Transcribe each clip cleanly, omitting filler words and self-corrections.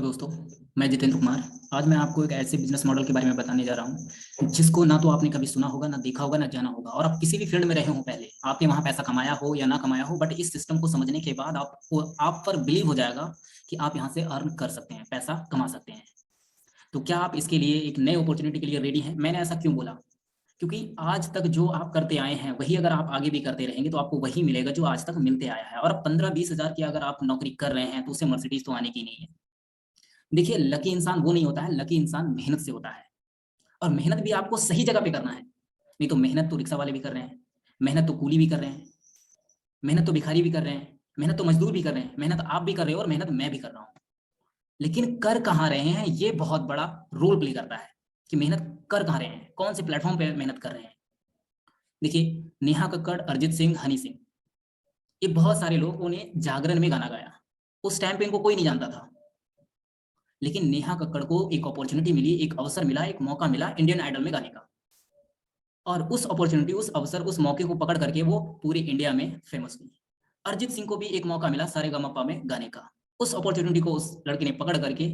दोस्तों, मैं जितेंद्र कुमार। आज मैं आपको एक ऐसे बिजनेस मॉडल के बारे में बताने जा रहा हूँ जिसको ना तो आपने कभी सुना होगा, ना देखा होगा, ना जाना होगा। और आप किसी भी फील्ड में रहे हो, पहले आपने वहां पैसा कमाया हो या ना कमाया हो, बट इस सिस्टम को समझने के बाद आपको आप पर बिलीव हो जाएगा कि आप यहाँ से अर्न कर सकते हैं, पैसा कमा सकते हैं। तो क्या आप इसके लिए एक नए अपॉर्चुनिटी के लिए रेडी हैं? मैंने ऐसा क्यों बोला? क्योंकि आज तक जो आप करते आए हैं वही अगर आप आगे भी करते रहेंगे तो आपको वही मिलेगा जो आज तक मिलते आया है। और 15-20 हज़ार की अगर आप नौकरी कर रहे हैं तो उससे मर्सिडीज तो आने की नहीं है। देखिए, लकी इंसान वो नहीं होता है, लकी इंसान मेहनत से होता है। और मेहनत भी आपको सही जगह पे करना है। नहीं तो मेहनत तो रिक्शा वाले भी कर रहे हैं, मेहनत तो कूली भी कर रहे हैं, मेहनत तो भिखारी भी कर रहे हैं, मेहनत तो मजदूर भी कर रहे हैं, मेहनत आप भी कर रहे हो और मेहनत मैं भी कर रहा हूँ। लेकिन कर कहाँ रहे हैं, ये बहुत बड़ा रोल प्ले करता है कि मेहनत कर कहाँ रहे हैं, कौन से प्लेटफॉर्म पे मेहनत कर रहे हैं। देखिए, नेहा कक्कड़, अरिजीत सिंह, हनी सिंह, ये बहुत सारे लोगों ने जागरण में गाना गाया। उस टाइम पे इनको कोई नहीं जानता था, लेकिन नेहा कक्कड़ को एक अपॉर्चुनिटी मिली, एक अवसर मिला, एक मौका मिला इंडियन आइडल में गाने का। और उस अपॉर्चुनिटी, उस अवसर, उस मौके को पकड़ करके वो पूरे इंडिया में फेमस हुई। अरिजीत सिंह को भी एक मौका मिला सारेगामापा में गाने का। उस अपॉर्चुनिटी को उस लड़के ने पकड़ करके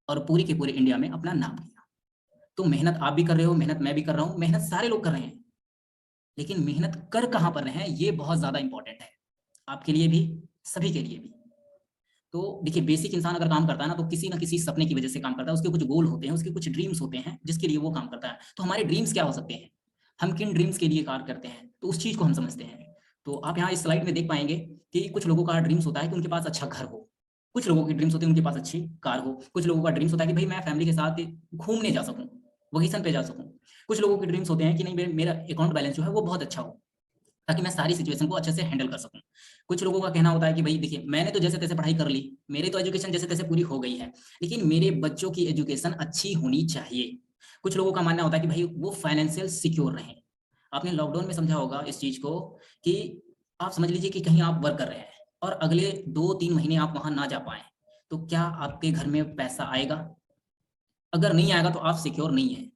और पूरी के पूरे इंडिया में अपना नाम किया। तो मेहनत आप भी कर रहे हो, मेहनत मैं भी कर रहा हूँ, मेहनत सारे लोग कर रहे हैं। लेकिन मेहनत कर कहाँ पर रहे हैं, ये बहुत ज्यादा इंपॉर्टेंट है, आपके लिए भी, सभी के लिए भी। तो देखिए, बेसिक इंसान अगर काम करता है ना तो किसी ना किसी सपने की वजह से काम करता है। उसके कुछ गोल होते हैं, उसके कुछ ड्रीम्स होते हैं जिसके लिए वो काम करता है। तो हमारे ड्रीम्स क्या हो सकते हैं, हम किन ड्रीम्स के लिए कार्य करते हैं, तो उस चीज को हम समझते हैं। तो आप यहाँ इस स्लाइड में देख पाएंगे कि कुछ लोगों का ड्रीम्स होता है कि उनके पास अच्छा घर हो, कुछ लोगों की ड्रीम्स होते हैं उनके पास अच्छी कार हो, कुछ लोगों का ड्रीम्स होता है कि भाई मैं फैमिली के साथ घूमने जा सकूं, वकेशन पे जा सकूं। कुछ लोगों के ड्रीम्स होते हैं कि नहीं, मेरा अकाउंट बैलेंस जो है वो बहुत अच्छा हो, ताकि मैं सारी सिचुएशन को अच्छे से हैंडल कर सकूं। कुछ लोगों का कहना होता है कि भाई देखिए, मैंने तो जैसे तैसे पढ़ाई कर ली, मेरी तो एजुकेशन जैसे तैसे पूरी हो गई है, लेकिन मेरे बच्चों की एजुकेशन अच्छी होनी चाहिए। कुछ लोगों का मानना होता है कि भाई वो फाइनेंशियल सिक्योर रहें। आपने लॉकडाउन में समझा होगा इस चीज को कि आप समझ लीजिए कि कहीं आप वर्क कर रहे हैं और अगले 2-3 महीने आप वहां ना जा पाए, तो क्या आपके घर में पैसा आएगा? अगर नहीं आएगा तो आप सिक्योर नहीं है,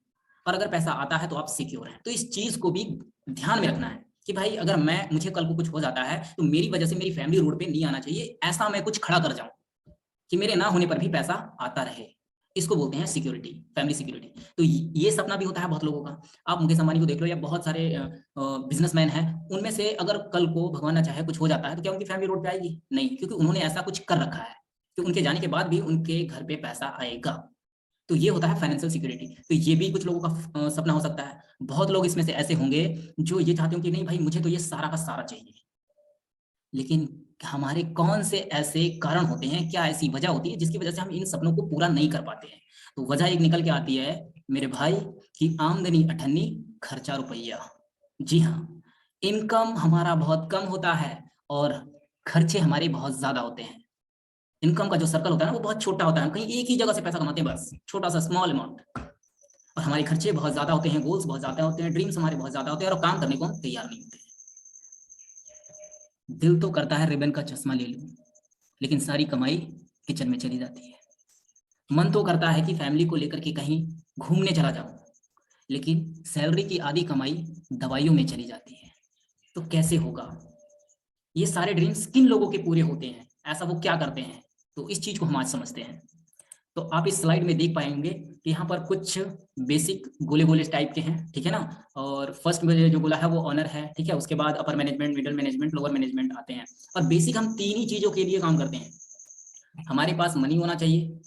और अगर पैसा आता है तो आप सिक्योर हैं। तो इस चीज को भी ध्यान में रखना है कि भाई अगर मैं मुझे कल को कुछ हो जाता है तो मेरी वजह से मेरी फैमिली रोड पे नहीं आना चाहिए, ऐसा मैं कुछ खड़ा कर जाऊं कि मेरे ना होने पर भी पैसा आता रहे। इसको बोलते हैं सिक्योरिटी, फैमिली सिक्योरिटी। तो ये सपना भी होता है बहुत लोगों का। आप मुकेश अंबानी को देख लो या बहुत सारे बिजनेसमैन हैं, उनमें से अगर कल को भगवान ना चाहे कुछ हो जाता है तो क्या उनकी फैमिली रोड पे आएगी? नहीं, क्योंकि उन्होंने ऐसा कुछ कर रखा है कि उनके जाने के बाद भी उनके घर पे पैसा आएगा। तो ये होता है फाइनेंशियल सिक्योरिटी। तो ये भी कुछ लोगों का सपना हो सकता है। बहुत लोग इसमें से ऐसे होंगे जो ये चाहते हो कि नहीं भाई, मुझे तो ये सारा का सारा चाहिए। लेकिन हमारे कौन से ऐसे कारण होते हैं, क्या ऐसी वजह होती है जिसकी वजह से हम इन सपनों को पूरा नहीं कर पाते हैं? तो वजह एक निकल के आती है मेरे भाई कि आमदनी अठन्नी, खर्चा रुपया। जी हाँ, इनकम हमारा बहुत कम होता है और खर्चे हमारे बहुत ज्यादा होते हैं। इनकम का जो सर्कल होता है ना वो बहुत छोटा होता है, हम कहीं एक ही जगह से पैसा कमाते हैं, बस छोटा सा स्मॉल अमाउंट। और हमारे खर्चे बहुत ज्यादा होते हैं, गोल्स बहुत ज्यादा होते हैं, ड्रीम्स हमारे बहुत ज्यादा होते हैं, और काम करने को हम तैयार नहीं होते। दिल तो करता है रिबन का चश्मा ले लूं, लेकिन सारी कमाई किचन में चली जाती है। मन तो करता है कि फैमिली को लेकर के कहीं घूमने चला जाऊं, लेकिन सैलरी की आधी कमाई दवाइयों में चली जाती है। तो कैसे होगा? ये सारे ड्रीम्स किन लोगों के पूरे होते हैं, ऐसा वो क्या करते हैं? तो इस चीज को हम आज समझते हैं। तो आप इस स्लाइड में देख पाएंगे कि यहाँ पर कुछ बेसिक गोले गोले टाइप के हैं, ठीक है ना। और फर्स्ट में जो गोला है वो ऑनर है, ठीक है। उसके बाद upper management, middle management, lower management आते हैं। और बेसिक हम तीन ही चीजों के लिए काम करते हैं। हमारे पास मनी होना चाहिए,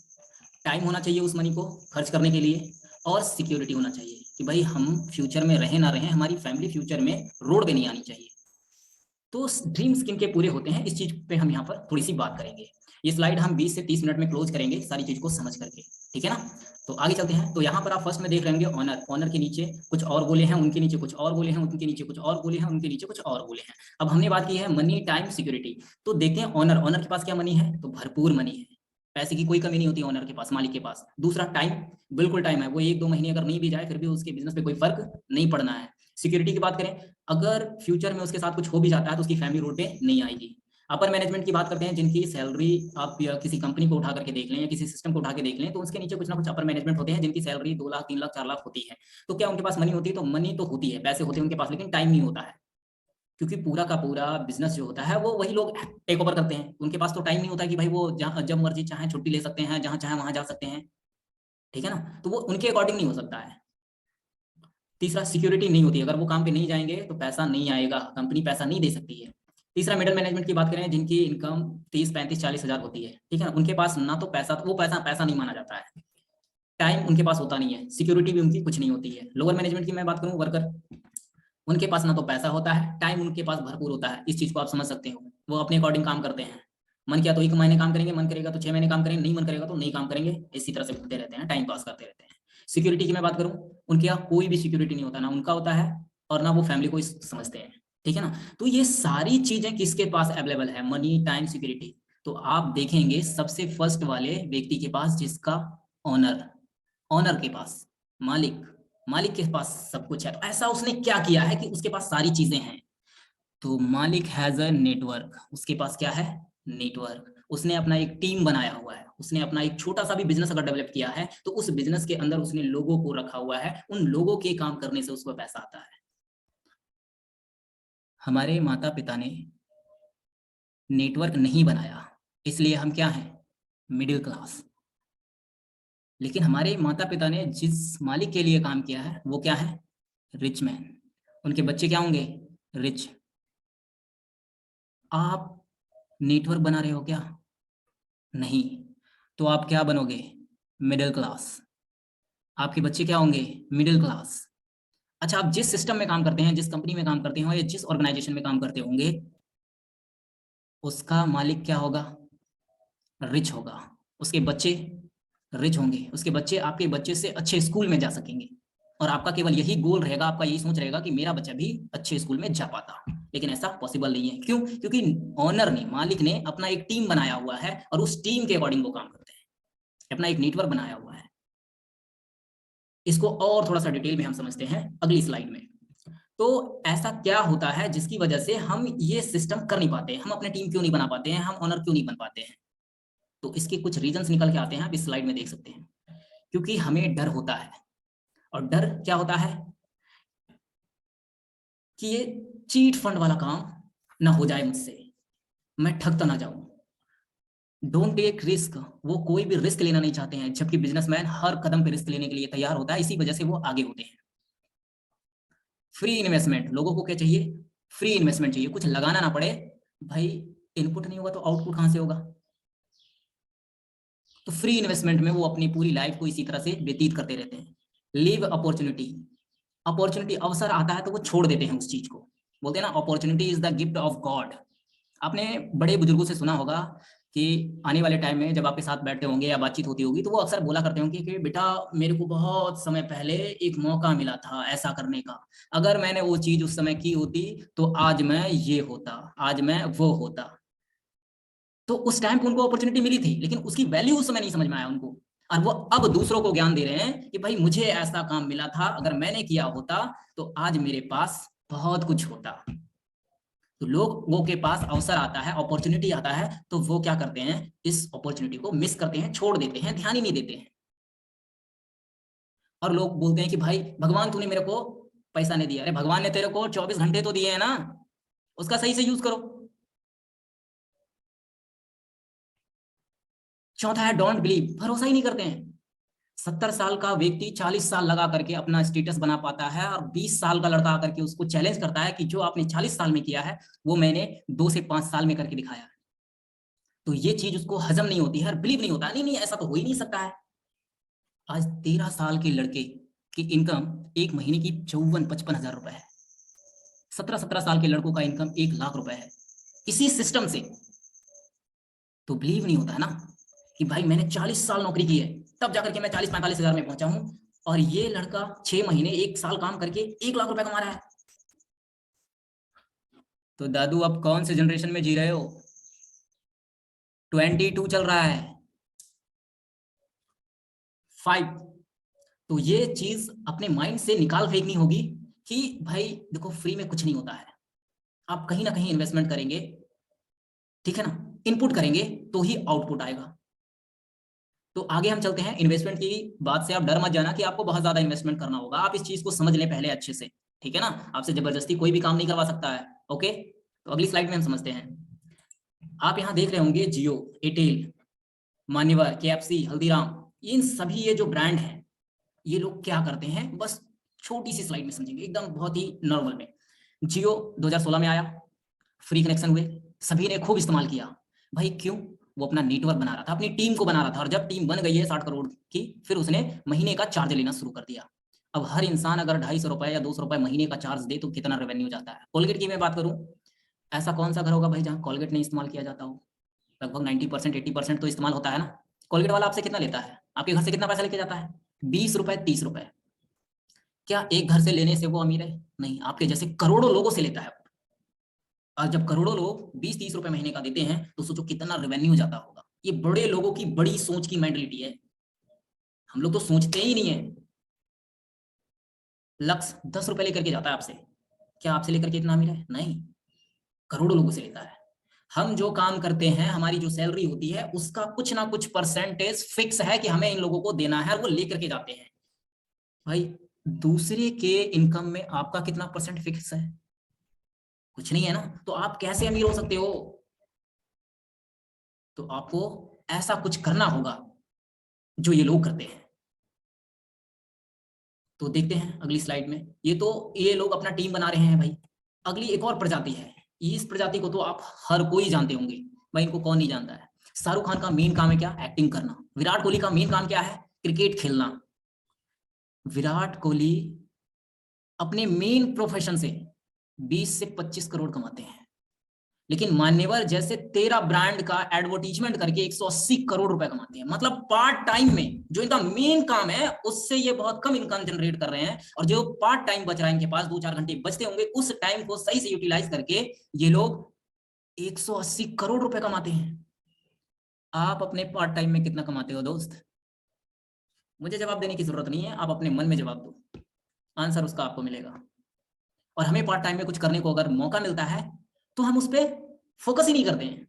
टाइम होना चाहिए उस मनी को खर्च करने के लिए, और सिक्योरिटी होना चाहिए कि भाई हम फ्यूचर में रहे ना रहे, हमारी फैमिली फ्यूचर में रोड पे नहीं आनी चाहिए। तो ड्रीम्स किन के पूरे होते हैं, इस चीज पे हम यहाँ पर थोड़ी सी बात करेंगे। ये स्लाइड हम 20 से 30 मिनट में क्लोज करेंगे सारी चीज को समझ करके, ठीक है ना। तो आगे चलते हैं। तो यहाँ पर आप फर्स्ट में देख रहे होंगे ऑनर। ऑनर के नीचे कुछ और गोले हैं, उनके नीचे कुछ और गोले हैं, उनके नीचे कुछ और गोले हैं, उनके नीचे कुछ और गोले हैं। अब हमने बात की है मनी, टाइम, सिक्योरिटी। तो देखते हैं ऑनर। ऑनर के पास क्या मनी है? तो भरपूर मनी है, पैसे की कोई कमी नहीं होती ऑनर के पास, मालिक के पास। दूसरा टाइम, बिल्कुल टाइम है, वो 1-2 महीने अगर नहीं भी जाए फिर भी उसके बिजनेस पे कोई फर्क नहीं पड़ना है। सिक्योरिटी की बात करें, अगर फ्यूचर में उसके साथ कुछ हो भी जाता है तो उसकी फैमिली रोड पे नहीं आएगी। अपर मैनेजमेंट की बात करते हैं, जिनकी सैलरी, आप या किसी कंपनी को उठा करके देख लें या किसी सिस्टम को उठा के देख लें तो उसके नीचे कुछ ना कुछ अपर मैनेजमेंट होते हैं जिनकी सैलरी 2 लाख, 3 लाख, 4 लाख होती है। तो क्या उनके पास मनी होती है? तो मनी तो होती है, पैसे होते हैं उनके पास, लेकिन टाइम नहीं होता है। क्योंकि पूरा का पूरा बिजनेस जो होता है वो वही लोग टेक ओवर करते हैं। उनके पास तो टाइम नहीं होता कि भाई वो जब मर्जी चाहे छुट्टी ले सकते हैं, जहां चाहे वहां जा सकते हैं, ठीक है ना। तो वो उनके अकॉर्डिंग नहीं हो सकता है। तीसरा, सिक्योरिटी नहीं होती, अगर वो काम पे नहीं जाएंगे तो पैसा नहीं आएगा, कंपनी पैसा नहीं दे सकती है। तीसरा, मिडिल मैनेजमेंट की बात करें जिनकी इनकम 30, 35, 40 हजार होती है, ठीक है ना, उनके पास ना तो पैसा, वो पैसा पैसा नहीं माना जाता है, टाइम उनके पास होता नहीं है, सिक्योरिटी भी उनकी कुछ नहीं होती है। लोअर मैनेजमेंट की मैं बात करूं, वर्कर, उनके पास ना तो पैसा होता है, टाइम उनके पास भरपूर होता है। इस चीज को आप समझ सकते हो, वो अपने अकॉर्डिंग काम करते हैं। मन किया तो 1 महीने काम करेंगे, मन करेगा तो 6 महीने काम करेंगे, नहीं मन करेगा तो नहीं काम करेंगे, इसी तरह से घूमते रहते हैं, टाइम पास करते रहते हैं। सिक्योरिटी की मैं बात करूं, उनके यहाँ कोई भी सिक्योरिटी नहीं होता, ना उनका होता है और ना वो फैमिली को समझते हैं, ठीक है ना। तो ये सारी चीजें किसके पास अवेलेबल है, मनी, टाइम, सिक्योरिटी। तो आप देखेंगे सबसे फर्स्ट वाले व्यक्ति के पास, जिसका ऑनर, ऑनर के पास, मालिक, मालिक के पास सब कुछ है। तो ऐसा उसने क्या किया है कि उसके पास सारी चीजें हैं। तो मालिक हैज अ नेटवर्क, उसके पास क्या है, नेटवर्क। उसने अपना एक टीम बनाया हुआ है, उसने अपना एक छोटा सा भी बिजनेस अगर डेवलप किया है तो उस बिजनेस के अंदर उसने लोगों को रखा हुआ है, उन लोगों के काम करने से उसको पैसा आता है। हमारे माता पिता ने नेटवर्क नहीं बनाया, इसलिए हम क्या हैं, मिडिल क्लास। लेकिन हमारे माता पिता ने जिस मालिक के लिए काम किया है वो क्या है, रिच मैन। उनके बच्चे क्या होंगे, रिच। आप नेटवर्क बना रहे हो क्या, नहीं, तो आप क्या बनोगे, मिडिल क्लास। आपके बच्चे क्या होंगे, मिडिल क्लास। अच्छा, आप जिस सिस्टम में काम करते हैं, जिस कंपनी में काम करते हो या जिस ऑर्गेनाइजेशन में काम करते होंगे, उसका मालिक क्या होगा, रिच होगा। उसके बच्चे रिच होंगे, उसके बच्चे आपके बच्चे से अच्छे स्कूल में जा सकेंगे, और आपका केवल यही गोल रहेगा, आपका यही सोच रहेगा कि मेरा बच्चा भी अच्छे स्कूल में जा पाता। लेकिन ऐसा पॉसिबल नहीं है, क्यों, क्योंकि ऑनर ने, मालिक ने अपना एक टीम बनाया हुआ है और उस टीम के अकॉर्डिंग वो काम करते हैं, अपना एक नेटवर्क बनाया हुआ है। इसको और थोड़ा सा डिटेल में हम समझते हैं अगली स्लाइड में। तो ऐसा क्या होता है जिसकी वजह से हम ये सिस्टम कर नहीं पाते, हम अपने टीम क्यों नहीं बना पाते हैं, हम ऑनर क्यों नहीं बन पाते हैं। तो इसके कुछ रीजंस निकल के आते हैं, आप इस स्लाइड में देख सकते हैं। क्योंकि हमें डर होता है, और डर क्या होता है कि ये चीट फंड वाला काम ना हो जाए मुझसे, मैं ठग तो ना जाऊं। डोंट टेक रिस्क, वो कोई भी रिस्क लेना नहीं चाहते हैं, जबकि बिजनेसमैन हर कदम पे रिस्क लेने के लिए तैयार होता है, इसी वजह से वो आगे होते हैं। फ्री इन्वेस्टमेंट, लोगों को क्या चाहिए, फ्री इन्वेस्टमेंट चाहिए, कुछ लगाना ना पड़े। भाई इनपुट नहीं होगा तो आउटपुट कहां से होगा। तो फ्री इन्वेस्टमेंट में वो अपनी पूरी लाइफ को इसी तरह से व्यतीत करते रहते हैं। लिव अपॉर्चुनिटी, अपॉर्चुनिटी, अवसर आता है तो वो छोड़ देते हैं उस चीज को। बोलते हैं ना, opportunity is the gift of God. आपने बड़े बुजुर्गों से सुना होगा कि आने वाले टाइम में जब आपके साथ बैठते होंगे या बातचीत होती होगी तो वो अक्सर बोला करते होंगे कि बेटा मेरे को बहुत समय पहले एक मौका मिला था ऐसा करने का, अगर मैंने वो चीज उस समय की होती तो आज मैं ये होता, आज मैं वो होता। तो उस टाइम पे उनको अपॉर्चुनिटी मिली थी, लेकिन उसकी वैल्यू उस समय नहीं समझ में आया उनको, और वो अब दूसरों को ज्ञान दे रहे हैं कि भाई मुझे ऐसा काम मिला था, अगर मैंने किया होता तो आज मेरे पास बहुत कुछ होता। तो लोगों के पास अवसर आता है, अपॉर्चुनिटी आता है, तो वो क्या करते हैं, इस अपॉर्चुनिटी को मिस करते हैं, छोड़ देते हैं, ध्यान ही नहीं देते हैं। और लोग बोलते हैं कि भाई भगवान तूने मेरे को पैसा नहीं दिया, अरे भगवान ने तेरे को 24 घंटे तो दिए हैं ना, उसका सही से यूज करो। चौथा है डोंट बिलीव, भरोसा ही नहीं करते हैं। 70 साल का व्यक्ति 40 साल लगा करके अपना स्टेटस बना पाता है, और 20 साल का लड़का आकर के उसको चैलेंज करता है कि जो आपने 40 साल में किया है वो मैंने 2 से 5 साल में करके दिखाया है। तो ये चीज उसको हजम नहीं होती है और बिलीव नहीं होता, नहीं नहीं ऐसा तो हो ही नहीं सकता है। आज 13 साल के लड़के की इनकम एक महीने की 54-55 हजार रुपए है। 17-17 साल के लड़कों का इनकम 1 लाख रुपए है, इसी सिस्टम से। तो बिलीव नहीं होता है ना कि भाई मैंने 40 साल नौकरी की है, तब जाकर के मैं 40-45 हजार में पहुंचा हूं, और ये लड़का 6 महीने 1 साल काम करके 1 लाख रुपए कमा रहा है। तो दादू आप कौन से जनरेशन में जी रहे हो, 22 चल रहा है, 5। तो ये चीज अपने माइंड से निकाल फेंकनी होगी कि भाई देखो फ्री में कुछ नहीं होता है, आप कहीं ना कहीं इन्वेस्टमेंट करेंगे, ठीक है ना, इनपुट करेंगे तो ही आउटपुट आएगा। तो आगे हम चलते हैं। इन्वेस्टमेंट की बात से आप डर मत जाना कि आपको बहुत ज्यादा इन्वेस्टमेंट करना होगा, आप इस चीज को समझ लें पहले अच्छे से। ठीक है ना, आपसे जबरदस्ती कोई भी काम नहीं करवा सकता है। ओके, तो अगली स्लाइड में हम समझते हैं। आप यहाँ देख रहे होंगे जियो, एयरटेल, मान्यवर, केएफसी, हल्दीराम, इन सभी ये जो ब्रांड है, ये लोग क्या करते हैं, बस छोटी सी स्लाइड में समझेंगे, एकदम बहुत ही नॉर्मल में। जियो 2016 में आया, फ्री कनेक्शन हुए, सभी ने खूब इस्तेमाल किया। भाई क्यों? वो अपना नेटवर्क बना रहा था, अपनी टीम को बना रहा था, और जब टीम बन गई है 60 करोड़ की, फिर उसने महीने का चार्ज लेना शुरू कर दिया। अब हर इंसान अगर 250 रुपए या 200 रुपए महीने का चार्ज दे तो कितना रेवेन्यू जाता है। कोलगेट की मैं बात करूं, ऐसा कौन सा घर होगा भाई जहां कोलगेट नहीं इस्तेमाल किया जाता हो? लगभग 90% 80% तो इस्तेमाल होता है ना। कोलगेट वाला आपसे कितना लेता है? आपके घर से कितना पैसा लेके जाता है? 20 रुपए, 30 रुपए। क्या एक घर से लेने से वो अमीर है? नहीं, आपके जैसे करोड़ों लोगों से लेता है। और जब करोड़ों लोग 20-30 रुपए महीने का देते हैं तो सोचो कितना रेवेन्यू जाता होगा। ये बड़े लोगों की बड़ी सोच की मेंटलिटी है, हम लोग तो सोचते ही नहीं है। लक्ष्य 10 रुपए लेकर के जाता है आपसे, क्या आपसे लेकर के इतना अमीर है? नहीं, करोड़ों लोगों से लेता है। हम जो काम करते हैं, हमारी जो सैलरी होती है, उसका कुछ ना कुछ परसेंटेज फिक्स है कि हमें इन लोगों को देना है, और वो लेकर के जाते हैं। भाई दूसरे के इनकम में आपका कितना परसेंट फिक्स है? कुछ नहीं है ना, तो आप कैसे अमीर हो सकते हो? तो आपको ऐसा कुछ करना होगा जो ये लोग करते हैं। तो देखते हैं अगली स्लाइड में। ये लोग अपना टीम बना रहे हैं भाई। अगली एक और प्रजाति है, इस प्रजाति को तो आप हर कोई जानते होंगे भाई, इनको कौन नहीं जानता है। शाहरुख खान का मेन काम है क्या? एक्टिंग करना। विराट कोहली का मेन काम क्या है? क्रिकेट खेलना। विराट कोहली अपने मेन प्रोफेशन से 20 से 25 करोड़ कमाते हैं, लेकिन मान्यवर जैसे 13 ब्रांड का एडवर्टीजमेंट करके 180 करोड़ रुपए कमाते हैं। मतलब पार्ट टाइम में जो इनका मेन काम है उससे ये बहुत कम इनकम जनरेट कर रहे हैं, और जो पार्ट टाइम बच रहा है इनके पास, 2-4 घंटे बचते होंगे, उस टाइम को सही से यूटिलाइज करके ये लोग 180 करोड़ रुपए कमाते हैं। आप अपने पार्ट टाइम में कितना कमाते हो दोस्त? मुझे जवाब देने की जरूरत नहीं है, आप अपने मन में जवाब दो, आंसर उसका आपको मिलेगा। और हमें पार्ट टाइम में कुछ करने को अगर मौका मिलता है तो हम उस पर फोकस ही नहीं करते हैं।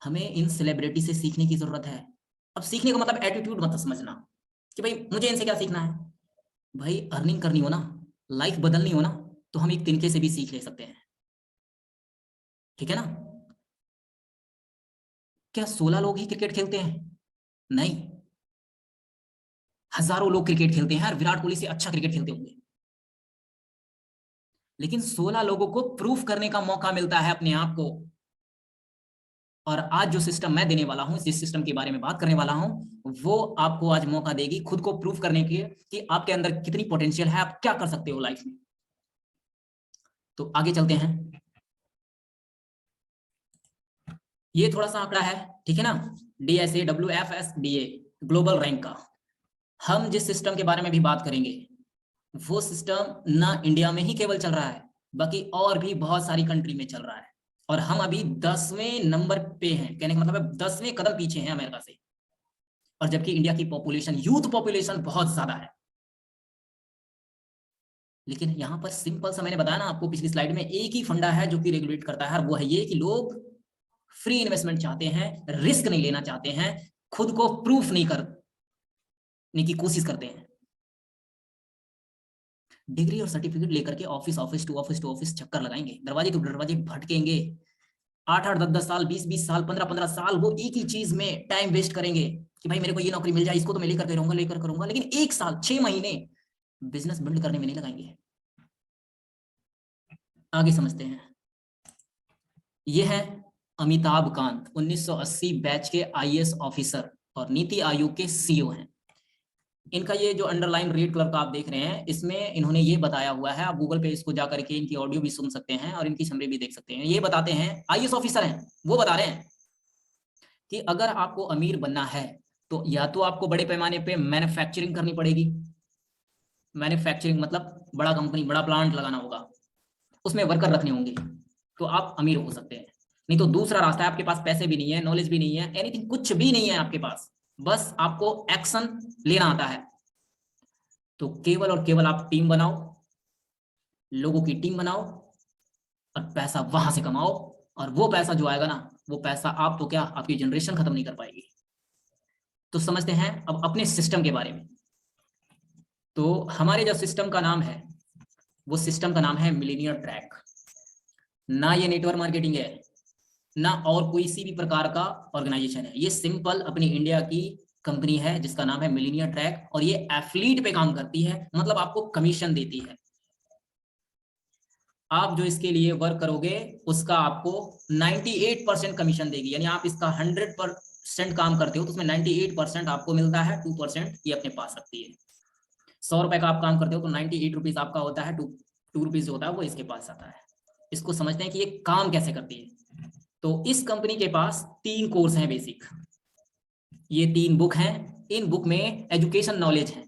हमें इन सेलिब्रिटी से सीखने की जरूरत है। अब सीखने का मतलब एटीट्यूड मत समझना कि भाई मुझे इनसे क्या सीखना है। भाई अर्निंग करनी हो ना, लाइफ बदलनी हो ना, तो हम एक तिनके से भी सीख ले सकते हैं। ठीक है ना? क्या 16 लोग ही क्रिकेट खेलते हैं? नहीं, हजारों लोग क्रिकेट खेलते हैं और विराट कोहली से अच्छा क्रिकेट खेलते होंगे, लेकिन 16 लोगों को प्रूफ करने का मौका मिलता है अपने आप को। और आज जो सिस्टम मैं देने वाला हूं, जिस सिस्टम के बारे में बात करने वाला हूं, वो आपको आज मौका देगी खुद को प्रूफ करने के कि आपके अंदर कितनी पोटेंशियल है, आप क्या कर सकते हो लाइफ में। तो आगे चलते हैं। ये थोड़ा सा आंकड़ा है, ठीक है ना, DSA WFSDA ग्लोबल रैंक का। हम जिस सिस्टम के बारे में भी बात करेंगे, वो सिस्टम ना इंडिया में ही केवल चल रहा है, बल्कि और भी बहुत सारी कंट्री में चल रहा है। और हम अभी 10वें नंबर पे हैं, कहने का मतलब है 10वें कदम पीछे हैं अमेरिका से। और जबकि इंडिया की पॉपुलेशन, यूथ पॉपुलेशन बहुत ज्यादा है। लेकिन यहां पर सिंपल सा मैंने बताया ना आपको पिछली स्लाइड में, एक ही फंडा है जो कि रेगुलेट करता है, और वो है ये कि लोग फ्री इन्वेस्टमेंट चाहते हैं, रिस्क नहीं लेना चाहते हैं, खुद को प्रूफ नहीं करने की कोशिश करते हैं। डिग्री और सर्टिफिकेट लेकर के ऑफिस ऑफिस टू ऑफिस चक्कर लगाएंगे, दरवाजे टू दरवाजे भटकेंगे, 8-8 10-10 साल, 20-20 साल, 15-15 साल वो एक ही चीज में टाइम वेस्ट करेंगे कि भाई मेरे को ये नौकरी मिल जाए, इसको तो मैं लेकर के रहूंगा, लेकर करूंगा, लेकिन 1 साल 6 महीने बिजनेस बिल्ड करने में नहीं लगाएंगे। आगे समझते हैं। ये है अमिताभ कांत, 1980 बैच के IAS ऑफिसर और नीति आयोग के CEO हैं। इनका ये जो अंडरलाइन रेड कलर का आप देख रहे हैं, इसमें इन्होंने ये बताया हुआ है, आप गूगल पे इसको जाकर के इनकी ऑडियो भी सुन सकते हैं और इनकी समरी भी देख सकते हैं। ये बताते हैं, IAS ऑफिसर हैं, वो बता रहे हैं कि अगर आपको अमीर बनना है तो या तो आपको बड़े पैमाने पे मैन्युफैक्चरिंग करनी पड़ेगी। मैन्युफैक्चरिंग मतलब बड़ा कंपनी, बड़ा प्लांट लगाना होगा, उसमें वर्कर रखने होंगे, तो आप अमीर हो सकते हैं। नहीं तो दूसरा रास्ता है, आपके पास पैसे भी नहीं है, नॉलेज भी नहीं है, एनीथिंग, कुछ भी नहीं है आपके पास, बस आपको एक्शन लेना आता है, तो केवल और केवल आप टीम बनाओ, लोगों की टीम बनाओ और पैसा वहां से कमाओ। और वो पैसा जो आएगा ना, वो पैसा आप तो क्या, आपकी जनरेशन खत्म नहीं कर पाएगी। तो समझते हैं अब अपने सिस्टम के बारे में। तो हमारे जो सिस्टम का नाम है वो सिस्टम का नाम है मिलीनियर ट्रैक। ना ये नेटवर्क मार्केटिंग है, ना और कोई सी भी प्रकार का ऑर्गेनाइजेशन है, ये सिंपल अपनी इंडिया की कंपनी है जिसका नाम है मिलीनियर ट्रैक, और ये एफिलिएट पे काम करती है, मतलब आपको कमीशन देती है। आप जो इसके लिए वर्क करोगे उसका आपको 98% कमीशन देगी, यानी आप इसका 100% काम करते हो तो उसमें 98% आपको मिलता है, 2% ये अपने पास रखती है। 100 रुपए का आप काम करते हो तो 98 रुपीज आपका होता है, 2 रुपीज जो होता है वो इसके पास आता है। इसको समझते हैं कि ये काम कैसे करती है। तो इस कंपनी के पास 3 कोर्स हैं बेसिक, ये 3 बुक हैं। इन बुक में एजुकेशन नॉलेज है,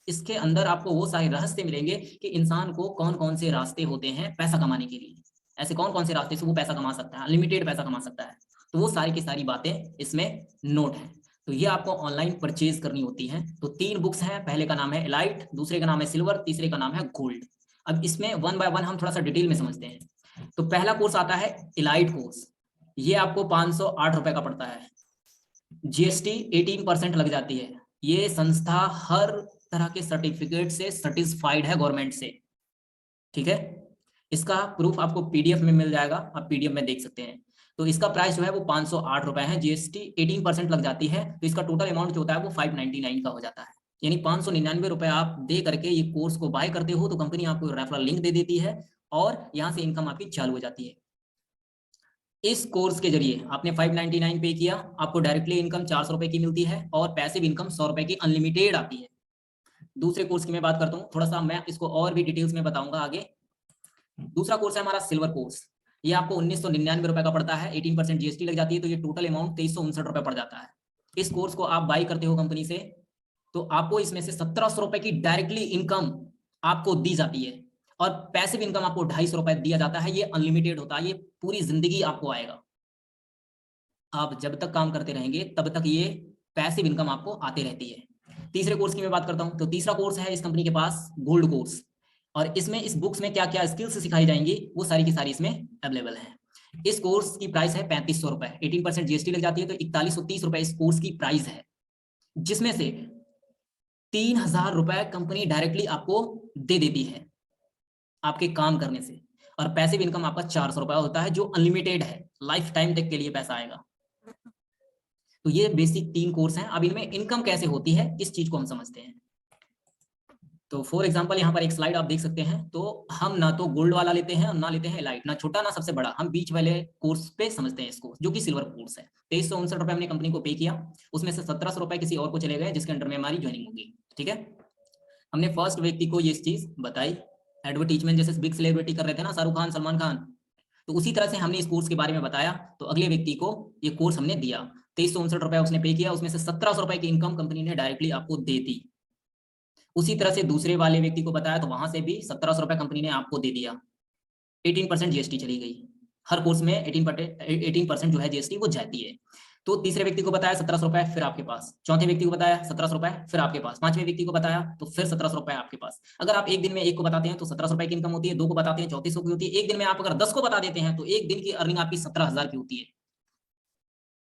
इसके अंदर आपको वो सारे रहस्य मिलेंगे कि इंसान को कौन कौन से रास्ते होते हैं पैसा कमाने के लिए, ऐसे कौन कौन से रास्ते से वो पैसा कमा सकता है, अनलिमिटेड पैसा कमा सकता है। तो वो सारी की सारी बातें इसमें नोट है। तो ये आपको ऑनलाइन परचेज करनी होती है। तो 3 बुक्स हैं, पहले का नाम है एलाइट, दूसरे का नाम है सिल्वर, तीसरे का नाम है गोल्ड। अब इसमें 1 बाय 1 हम थोड़ा सा डिटेल में समझते हैं। तो पहला कोर्स आता है एलाइट कोर्स, ये आपको 508 रुपए का पड़ता है, जीएसटी 18% लग जाती है। ये संस्था हर तरह के सर्टिफिकेट से सर्टिफाइड है गवर्नमेंट से, ठीक है। इसका प्रूफ आपको पीडीएफ में मिल जाएगा, आप पीडीएफ में देख सकते हैं। तो इसका प्राइस जो है वो 508 रुपए है, जीएसटी 18% लग जाती है, तो इसका टोटल अमाउंट जो होता है वो 599 का हो जाता है। यानी 599 रुपए आप दे करके ये कोर्स को बाय करते हो तो कंपनी आपको रेफरल लिंक दे देती है और यहाँ से इनकम आपकी चालू हो जाती है। इस कोर्स के जरिए आपने 599 पे किया, आपको डायरेक्टली इनकम 400 रुपए की मिलती है और पैसिव इनकम 100 रुपए की अनलिमिटेड आती है। दूसरे कोर्स की मैं बात करता हूँ, थोड़ा सा मैं इसको और भी डिटेल्स में बताऊंगा आगे। दूसरा कोर्स है हमारा सिल्वर कोर्स, ये आपको 1999 रुपए का पड़ता है, 18% जीएसटी लग जाती है, तो ये टोटल अमाउंट 2359 रुपए पड़ जाता है। इस कोर्स को आप बाई करते हो कंपनी से तो आपको इसमें से 1700 रुपए की डायरेक्टली इनकम आपको दी जाती है और पैसिव इनकम आपको 250 रुपए दिया जाता है। ये अनलिमिटेड होता है, ये पूरी जिंदगी आपको आएगा। आप जब तक काम करते रहेंगे तब तक ये पैसिव इनकम आपको आती रहती है। तीसरे कोर्स की मैं बात करता हूं, तो तीसरा कोर्स है इस कंपनी के पास गोल्ड कोर्स, और इसमें इस बुक्स में क्या क्या स्किल्स सिखाई जाएंगी वो सारी की सारी इसमें अवेलेबल है। इस कोर्स की प्राइस है 3500 रुपए, 18% जीएसटी लग जाती है, तो 4130 रुपए इस कोर्स की प्राइस है, जिसमें से 3000 रुपए कंपनी डायरेक्टली आपको दे देती है आपके काम करने से, और पैसिव इनकम आपका 400 रुपए होता है जो अनलिमिटेड है, लाइफ टाइम तक के लिए पैसा आएगा। तो ये बेसिक 3 कोर्स हैं। अब इनमें इनकम कैसे होती है इस चीज को हम समझते हैं। तो फॉर एग्जांपल यहाँ पर एक स्लाइड आप देख सकते हैं, तो हम ना तो गोल्ड वाला लेते हैं और ना लेते हैं एलाइट, ना छोटा ना सबसे बड़ा, हम बीच वाले कोर्स पे समझते हैं इसको, जो कि सिल्वर कोर्स है। 2359 रुपए हमने कंपनी को पे किया, उसमें से 1700 रुपए किसी और को चले गए जिसके अंडर में हमारी ज्वाइनिंग होगी, ठीक है। हमने फर्स्ट व्यक्ति को ये चीज बताई, एडवर्टीजमेंट जैसे बिग सेलिब्रिटी कर रहे थे ना, शाहरुख खान, सलमान खान, तो उसी तरह से हमने इस कोर्स के बारे में बताया। तो अगले व्यक्ति को ये कोर्स हमने दिया, 2359 रुपए उसने पे किया, उसमें से 1700 रुपए की इनकम कंपनी ने डायरेक्टली आपको दे दी। उसी तरह से दूसरे वाले व्यक्ति को बताया तो वहां से भी 1700 रुपए कंपनी ने आपको दे दिया, 18% जीएसटी चली गई। हर कोर्स में 18% जो है जीएसटी वो जाती है। तो तीसरे व्यक्ति को बताया 1700 रुपए, फिर आपके पास। चौथे व्यक्ति को बताया 1700 रुपए, फिर आपके पास। पांचवें व्यक्ति को बताया तो फिर 1700 रुपए आपके पास। अगर आप एक दिन में एक को बताते हैं तो 1700 रुपए की इनकम होती है, 2 को बताते हैं 3400 की होती है, एक दिन में आप अगर 10 को बता देते हैं तो एक दिन की अर्निंग आपकी 17,000 की होती है।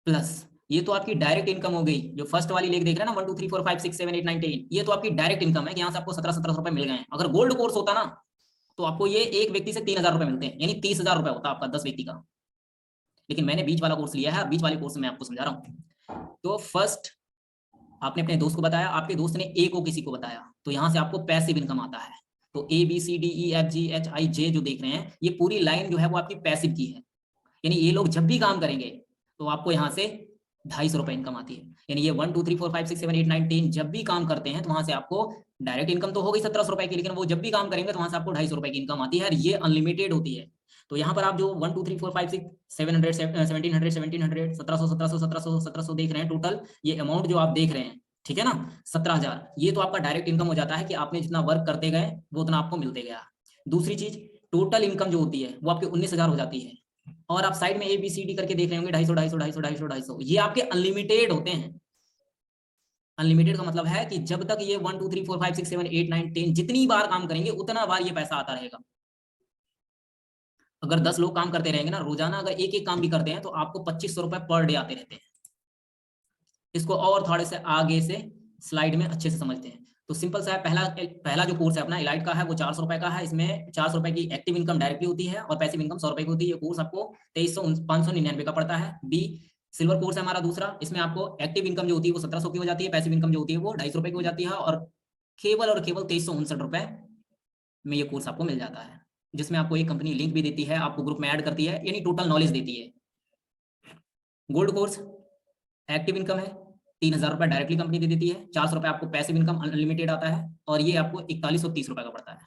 प्लस ये तो आपकी डायरेक्ट इनकम हो गई, जो फर्स्ट वाली लेख देख रहे हैं ना 1 2 3 4 5 6 7 8 9 10, ये तो आपकी डायरेक्ट इनकम है कि यहाँ से आपको 1700 रुपए मिल गए हैं। अगर गोल्ड कोर्स होता ना तो आपको ये एक व्यक्ति से 3000 रुपए मिलते हैं, यानी 30,000 रुपए होता आपका 10 व्यक्ति का। लेकिन मैंने बीच वाला कोर्स लिया है, बीच वाले कोर्स में मैं आपको समझा रहा हूँ। तो फर्स्ट आपने अपने दोस्त को बताया, आपके दोस्त ने ए को किसी को बताया, तो यहाँ से आपको पैसिव इनकम आता है। तो A B C D E F G H I J जो देख रहे हैं, ये पूरी लाइन जो है वो आपकी पैसिव की है, यानी ये लोग जब भी काम करेंगे तो आपको यहाँ से 250 रुपए इनकम आती है। यानी ये 1 2 3 4 5 6 7 8 9 10 जब भी काम करते हैं तो वहां से आपको डायरेक्ट इनकम तो हो गई 1700 रुपए की, लेकिन वो जब भी काम करेंगे तो वहां से आपको 250 रुपए की इनकम आती है, और ये अनलिमिटेड होती है। तो यहाँ पर आप जो 1 2 3 4 5 6 700 1700 1700 1700 1700 1700 1700 देख रहे हैं, टोटल ये अमाउंट जो आप देख रहे हैं, ठीक है ना, 17,000, ये तो आपका डायरेक्ट इनकम हो जाता है कि आपने जितना वर्क करते गए वो उतना आपको मिलते गया। दूसरी चीज, टोटल इनकम जो होती है वो आपकी 19,000 हो जाती है, और आप साइड में ए बी सी डी करके देख रहे होंगे 250 250 250 250 250, ये आपके अनलिमिटेड होते हैं। अनलिमिटेड का मतलब है कि जब तक ये 1 2 3 4 5 6 7 8 9 10 जितनी बार काम करेंगे उतना बार ये पैसा आता रहेगा। अगर 10 लोग काम करते रहेंगे ना रोजाना, अगर एक एक काम भी करते हैं तो आपको 2500 रुपए पर डे आते रहते हैं। इसको और थोड़े से आगे से स्लाइड में अच्छे से समझते हैं। तो सिंपल सा है, पहला जो कोर्स है अपना इलाइट का है वो 400 रुपए का है। इसमें 400 रुपए की एक्टिव इनकम डायरेक्टली होती है और पैसिव इनकम 100 रुपए की होती है। ये कोर्स आपको 599 का पड़ता है। बी सिल्वर कोर्स है हमारा दूसरा, इसमें आपको एक्टिव इनकम जो होती है वो 1700 की हो जाती है, पैसिव इनकम जो होती है वो 250 रुपए की हो जाती है, और केवल 2359 रुपए में ये कोर्स आपको मिल जाता है, जिसमें आपको एक कंपनी लिंक भी देती है, आपको ग्रुप में ऐड करती है, यानी टोटल नॉलेज देती है। गोल्ड कोर्स एक्टिव इनकम है, 3000 रुपए डायरेक्टली कंपनी दे देती है, 400 रुपए आपको पैसिव इनकम अनलिमिटेड आता है, और ये आपको 4130 रुपए का पड़ता है।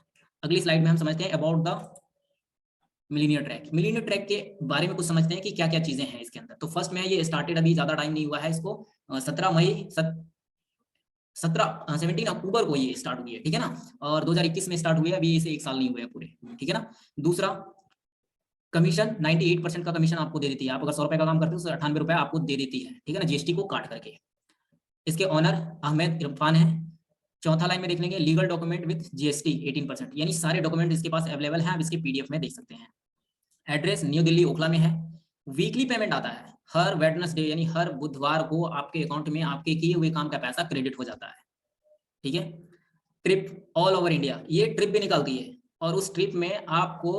अगली स्लाइड में हम समझते हैं about the millionaire track. Millionaire track के बारे में कुछ समझते हैं कि क्या क्या चीजें हैं इसके अंदर। तो फर्स्ट में ये स्टार्टेड, अभी ज्यादा टाइम नहीं हुआ है इसको, 17 अक्टूबर को ये स्टार्ट हुई है, ठीक है ना, और 2021 में स्टार्ट हुई है, अभी इसे 1 साल नहीं हुए पूरे, ठीक है ना। दूसरा कमीशन 98% का कमीशन आपको दे देती है। आप अगर 100 रुपए का काम करते हो तो 98 रुपए आपको दे देती है, ठीक है ना, जीएसटी को काट करके। इसके ऑनर अहमद इरफान है। चौथा लाइन में देख लेंगे लीगल डॉक्यूमेंट विद जीएसटी 18%, यानी सारे डॉक्यूमेंट इसके पास अवेलेबल हैं, आप इसके पीडीएफ में देख सकते हैं। एड्रेस न्यू दिल्ली ओखला में है। वीकली पेमेंट आता है, हर वेडनेसडे यानी हर बुधवार को आपके अकाउंट में आपके किए हुए काम का पैसा क्रेडिट हो जाता है, ठीक है। ट्रिप ऑल ओवर इंडिया, ये ट्रिप भी निकलती है, और उस ट्रिप में आपको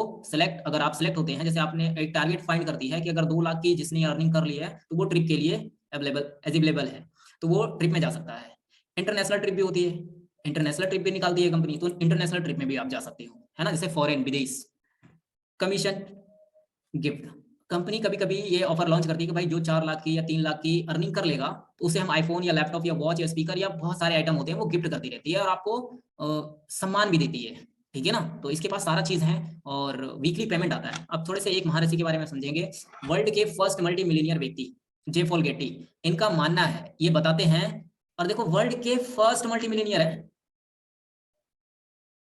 अगर आप सिलेक्ट होते हैं, जैसे आपने एक टारगेट फाइंड करती है कि अगर 2 लाख की जिसने अर्निंग कर ली है तो वो ट्रिप के लिए एलिजिबल है, तो वो ट्रिप में जा सकता है। इंटरनेशनल ट्रिप भी होती है, इंटरनेशनल ट्रिप भी निकालती है कंपनी, तो इंटरनेशनल ट्रिप में भी आप जा सकते हो, है ना, जैसे फॉरेन विदेश। कमीशन गिफ्ट, कंपनी कभी कभी ये ऑफर लॉन्च करती है कि भाई जो 4 लाख की या 3 लाख की अर्निंग कर लेगा तो उसे हम आईफोन या लैपटॉप या वॉच या स्पीकर या बहुत सारे आइटम होते हैं वो गिफ्ट करती रहती है, और आपको सम्मान भी देती है, ठीक है ना। तो इसके पास सारा चीज है, और वीकली पेमेंट आता है। अब थोड़े से एक महारथी के बारे में समझेंगे। वर्ल्ड के फर्स्ट मल्टी मिलियनियर व्यक्ति जे पॉल गेटी, इनका मानना है, ये बताते हैं, और देखो वर्ल्ड के फर्स्ट मल्टी मिलियनियर है,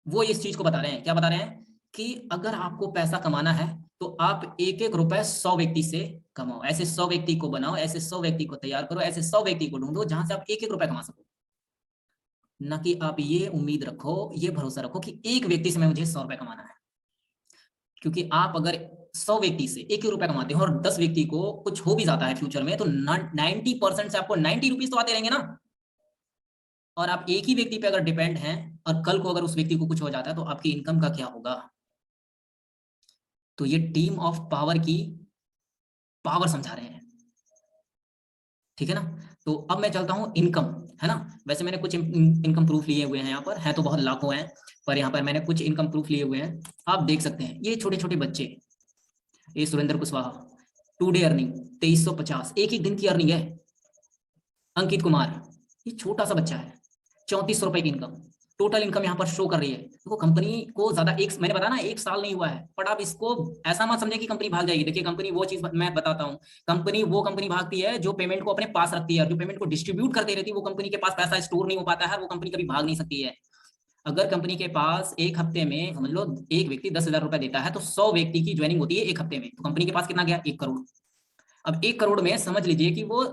वो इस चीज को बता रहे हैं, क्या बता रहे हैं, कि अगर आपको पैसा कमाना है तो आप एक एक रुपए 100 व्यक्ति से कमाओ, ऐसे 100 व्यक्ति को बनाओ, ऐसे 100 व्यक्ति को तैयार करो, ऐसे 100 व्यक्ति को ढूंढो जहां से आप एक एक रुपए कमा सको। ना कि आप ये उम्मीद रखो, ये भरोसा रखो कि एक व्यक्ति से मैं मुझे 100 रुपए कमाना है, क्योंकि आप अगर 100 व्यक्ति से एक ही रुपए कमाते हो और 10 व्यक्ति को कुछ हो भी जाता है फ्यूचर में, तो 90% से आपको 90 रुपीज तो आते रहेंगे ना। और आप एक ही व्यक्ति पे अगर डिपेंड हैं और कल को अगर उस व्यक्ति को कुछ हो जाता है तो आपकी इनकम का क्या होगा। तो ये टीम ऑफ पावर की पावर समझा रहे हैं, ठीक है ना। तो अब मैं चलता हूं इनकम, है ना। वैसे मैंने कुछ इनकम प्रूफ लिए हुए हैं, यहाँ पर है तो बहुत लाखों हैं, पर यहाँ पर मैंने कुछ इनकम प्रूफ लिए हुए हैं, आप देख सकते हैं। ये छोटे छोटे बच्चे, ये सुरेंद्र कुशवाहा, 2 डे अर्निंग 2350, एक दिन की अर्निंग है। अंकित कुमार, ये छोटा सा बच्चा है, 3400 रुपए की इनकम, टोटल इनकम यहाँ पर शो कर रही है। देखो कंपनी को ज्यादा, मैंने बताया ना 1 साल नहीं हुआ है, बट आप इसको ऐसा मत समझे कि कंपनी भाग जाएगी। देखिए कंपनी वो चीज मैं बताता हूँ, कंपनी भागती है जो पेमेंट को अपने पास रखती है, जो पेमेंट को डिस्ट्रीब्यूट करती रहती है। वो कंपनी के पास पैसा स्टोर नहीं हो पाता है, वो कंपनी कभी भाग नहीं सकती है। अगर कंपनी के पास एक हफ्ते में समझ लो एक व्यक्ति 10,000 रुपए देता है, तो 100 व्यक्ति की ज्वाइनिंग होती है एक हफ्ते में, तो कंपनी के पास कितना गया, 1 करोड़। अब 1 करोड़ में समझ लीजिए कि वो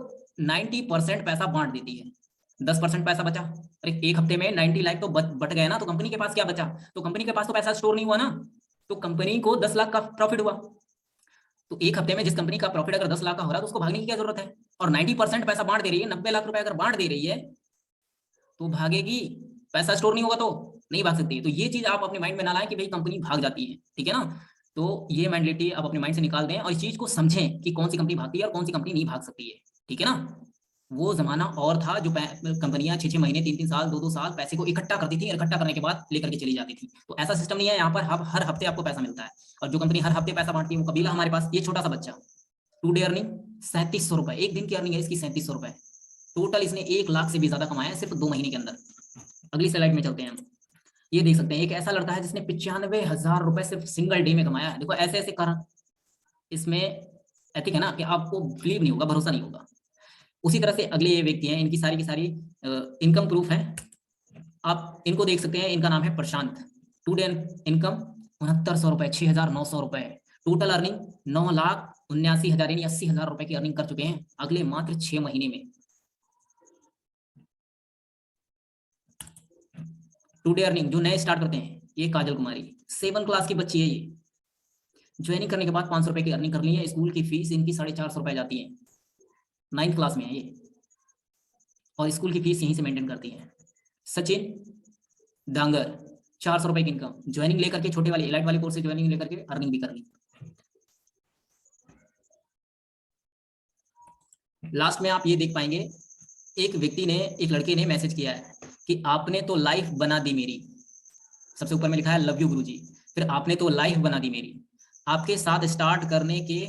90% पैसा बांट देती है, 10% पैसा बचा। अरे एक हफ्ते में 90 लाख तो बट गए ना, तो कंपनी के पास क्या बचा, तो कंपनी के पास तो पैसा स्टोर नहीं हुआ ना, तो कंपनी को 10 लाख का प्रॉफिट हुआ। तो एक हफ्ते में जिस कंपनी का प्रॉफिट अगर 10 लाख का हो रहा है तो उसको भागने की क्या जरूरत है। और 90% पैसा बांट दे रही है, 90 लाख रुपए अगर बांट दे रही है तो भागेगी, पैसा स्टोर नहीं होगा तो नहीं भाग सकती। तो ये चीज आप अपने माइंड में ना लाएं कि भाई कंपनी भाग जाती है, ठीक है ना। तो ये मेंटलिटी आप अपने माइंड से निकाल दें और इस चीज को समझें कि कौन सी कंपनी भागती है और कौन सी कंपनी नहीं भाग सकती है, ठीक है ना। वो जमाना और था जो कंपनियां 6-6 महीने 3-3 साल 2-2 साल पैसे को इकट्ठा करती थी, इकट्ठा करने के बाद लेकर के चली जाती थी। तो ऐसा सिस्टम नहीं है, यहाँ पर हर हफ्ते आपको पैसा मिलता है, और जो कंपनी हर हफ्ते पैसा बांटती है वो कबीला हमारे पास। ये छोटा सा बच्चा 2 डे अर्निंग 3700 रुपए, एक दिन की अर्निंग है इसकी 3700 रुपए, टोटल इसने 1 लाख से भी ज्यादा कमाया है सिर्फ 2 महीने के अंदर। अगली स्लाइड में चलते हैं। ये देख सकते हैं एक ऐसा लड़का है जिसने 95,000 रुपए सिर्फ सिंगल डे में कमाया है। देखो ऐसे ऐसे कारण इसमें एथिक है ना, कि आपको बिलीव नहीं होगा, भरोसा नहीं होगा। उसी तरह से अगले ये व्यक्ति हैं, इनकी सारी की सारी इनकम प्रूफ है, आप इनको देख सकते हैं। इनका नाम है प्रशांत, 2 डे इनकम 6900 रुपए, 6,900 रुपए, टोटल अर्निंग 9,79,000 यानी 80,000 रुपए की अर्निंग कर चुके हैं अगले मात्र 6 महीने में। 2 डे अर्निंग जो नए स्टार्ट करते हैं, ये काजल कुमारी 7 क्लास की बच्ची है, ये ज्वाइनिंग करने के बाद 500 रुपए की अर्निंग कर ली है। स्कूल की फीस इनकी 450 रुपए जाती है, 9th क्लास में है ये, और स्कूल की फीस यहीं से मेंटेन करती है। सचिन डांगर 400 रुपए की इनकम, ज्वाइनिंग लेकर के छोटे वाले इलाइट वाले कोर्स से ज्वाइनिंग लेकर के अर्निंग भी करनी। लास्ट में आप ये देख पाएंगे, एक व्यक्ति ने, एक लड़के ने मैसेज किया है कि आपने तो लाइफ बना दी मेरी। सबसे ऊपर में लिखा है लव यू गुरुजी, फिर आपने तो लाइफ बना दी मेरी, आपके साथ स्टार्ट करने के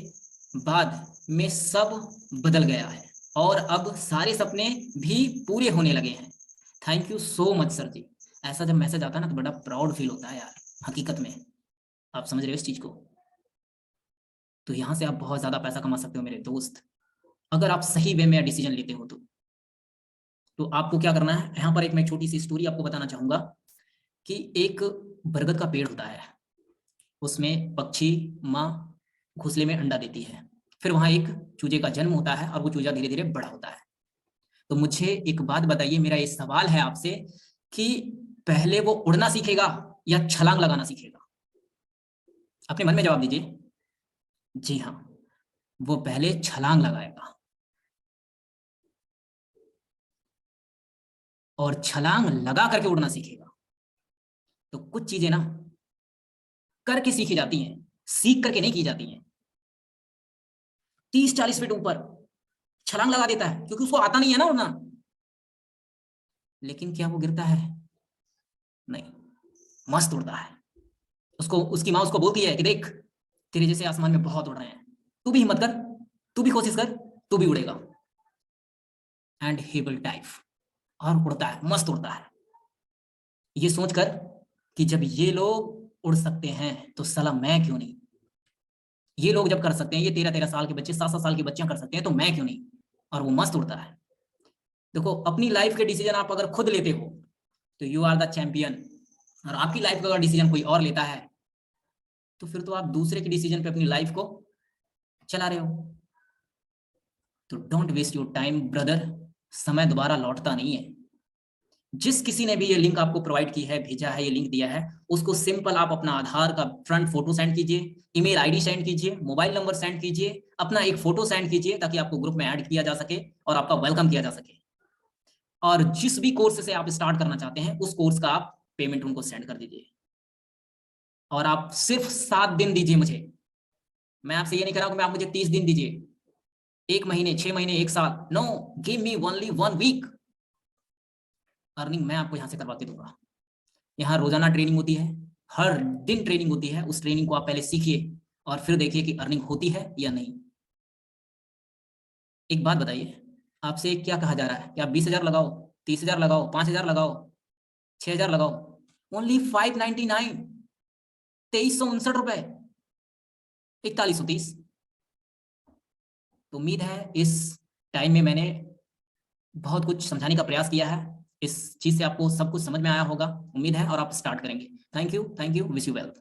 बाद में सब बदल गया है और अब सारे सपने भी पूरे होने लगे हैं। Thank you so much sir ji. ऐसा जब मैसेज आता है ना तो बड़ा प्राउड फील होता है यार, हकीकत में। आप समझ रहे हो इस चीज को? तो यहां से आप बहुत ज्यादा पैसा कमा सकते हो मेरे दोस्त, अगर आप सही वे में डिसीजन लेते हो तो आपको क्या करना है, यहाँ पर एक मैं छोटी सी स्टोरी आपको बताना चाहूंगा कि एक बरगद का पेड़ होता है, उसमें पक्षी माँ घोंसले में अंडा देती है, फिर वहां एक चूजे का जन्म होता है और वो चूजा धीरे धीरे बड़ा होता है। तो मुझे एक बात बताइए, मेरा ये सवाल है आपसे कि पहले वो उड़ना सीखेगा या छलांग लगाना सीखेगा? अपने मन में जवाब दीजिए। जी हाँ, वो पहले छलांग लगाएगा, और छलांग लगा करके उड़ना सीखेगा। तो कुछ चीजें ना करके सीखी जाती हैं, सीख करके नहीं की जाती हैं। 30-40 फीट ऊपर छलांग लगा देता है क्योंकि उसको आता नहीं है ना उड़ना, लेकिन क्या वो गिरता है? नहीं, मस्त उड़ता है। उसको उसकी माँ उसको बोलती है कि देख, तेरे जैसे आसमान में बहुत उड़ रहे हैं, तू भी हिम्मत कर, तू भी कोशिश कर, तू भी उड़ेगा। एंड ही विल डाइव, और उड़ता है, मस्त उड़ता है, ये सोचकर कि जब ये लोग उड़ सकते हैं तो साला मैं क्यों नहीं। ये लोग जब कर सकते हैं, ये 13-13 साल के बच्चे, 7-7 साल की बच्चियां कर सकते हैं, तो मैं क्यों नहीं। और वो मस्त उड़ता है। देखो, अपनी लाइफ के डिसीजन आप अगर खुद लेते हो तो यू आर द चैंपियन, और आपकी लाइफ का अगर डिसीजन कोई और लेता है तो फिर तो आप दूसरे के डिसीजन पे अपनी लाइफ को चला रहे हो। तो don't waste your time brother, समय दोबारा लौटता नहीं है। जिस किसी ने भी ये लिंक आपको प्रोवाइड की है, भेजा है, ये लिंक दिया है, उसको सिंपल आप अपना आधार का फ्रंट फोटो सेंड कीजिए, ईमेल आईडी सेंड कीजिए, मोबाइल नंबर सेंड कीजिए, अपना एक फोटो सेंड कीजिए ताकि आपको ग्रुप में ऐड किया जा सके और आपका वेलकम किया जा सके। और जिस भी कोर्स से आप स्टार्ट करना चाहते हैं उस कोर्स का आप पेमेंट उनको सेंड कर दीजिए। और आप सिर्फ 7 दिन दीजिए मुझे। मैं आपसे ये नहीं कह रहा हूं कि आप मुझे 30 दिन दीजिए, 1 महीने, 6 महीने, 1 साल। No, give me only 1 week. Earning मैं आपको यहां से करवा के दूंगा। यहाँ रोजाना ट्रेनिंग होती है, हर दिन ट्रेनिंग होती है। उस ट्रेनिंग को आप पहले सीखिए और फिर देखिए कि अर्निंग होती है या नहीं। एक बात बताइए, आपसे क्या कहा जा रहा है कि आप 20,000 लगाओ, 30,000 लगाओ, 5,000 लगाओ, 6,000 लगाओ? ओनली 599, 2359 रुपए, 4130। तो उम्मीद है इस टाइम में मैंने बहुत कुछ समझाने का प्रयास किया है। इस चीज से आपको सब कुछ समझ में आया होगा, उम्मीद है, और आप स्टार्ट करेंगे। Thank you, wish you well.